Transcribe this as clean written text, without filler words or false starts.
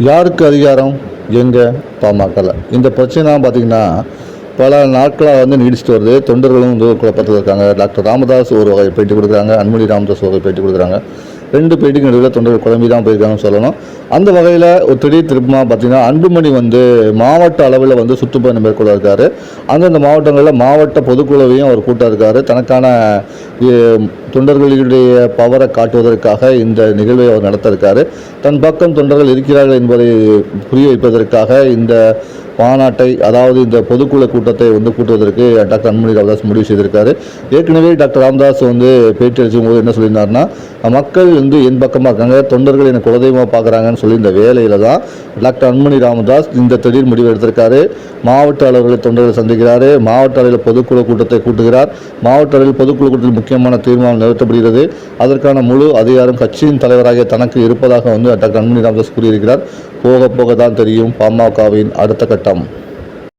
யாருக்கு அதிகாரம் எங்கே பாமகல இந்த பிரச்சனை பார்த்திங்கன்னா பல நாட்களாக நீடிச்சுட்டு வருது. தொண்டர்களும் குழப்பத்தில் இருக்காங்க. டாக்டர் ராமதாஸ் ஒரு வகை பேட்டி கொடுக்குறாங்க, அன்புமணி ராமதாஸ் ஒரு வகை பேட்டி கொடுக்குறாங்க. ரெண்டு பேட்டிக்கு நடுவில் தொண்டர்கள் குழம்பி தான் போயிருக்காங்கன்னு சொல்லணும். அந்த வகையில் ஒரு திடீர் திருப்பமாக பார்த்திங்கன்னா அன்புமணி மாவட்ட அளவில் சுற்றுப்பயணம் மேற்கொள்ள இருக்கார். அந்தந்த மாவட்டங்களில் மாவட்ட பொதுக்குழுவையும் அவர் கூட்ட இருக்கார். தனக்கான தொண்டர்களுடைய பவரை காட்டுவதற்காக இந்த நிகழ்வை அவர் நடத்த இருக்கார். தன் பக்கம் தொண்டர்கள் இருக்கிறார்கள் என்பதை புரிய வைப்பதற்காக இந்த மாநாட்டை, அதாவது இந்த பொதுக்குழு கூட்டத்தை கூட்டுவதற்கு டாக்டர் அன்புமணி ராமதாஸ் முடிவு செய்திருக்காரு. ஏற்கனவே டாக்டர் ராமதாஸ் பேட்டி அளிக்கும் போது என்ன சொல்லியிருந்தாருன்னா, மக்கள் என் பக்கமாக இருக்காங்க, தொண்டர்கள் எனக்கு குலதெய்வமாக பார்க்குறாங்கன்னு சொல்லி இந்த வேலையில் தான் டாக்டர் அன்புமணி ராமதாஸ் இந்த திடீர் முடிவு எடுத்திருக்காரு. மாவட்ட அளவில் தொண்டர்களை சந்திக்கிறார், மாவட்ட அளவில் பொதுக்குழு கூட்டத்தை கூட்டுகிறார். மாவட்ட அளவில் பொதுக்குழு கூட்டத்தில் முக்கியமான தீர்மானம் நிறைவேற்றப்படுகிறது. அதற்கான முழு அதிகாரம் கட்சியின் தலைவராக தனக்கு இருப்பதாக டாக்டர் அன்புமணி ராமதாஸ் கூறியிருக்கிறார். போக போக தான் தெரியும் பாமகவின் அடுத்த கட்டம்.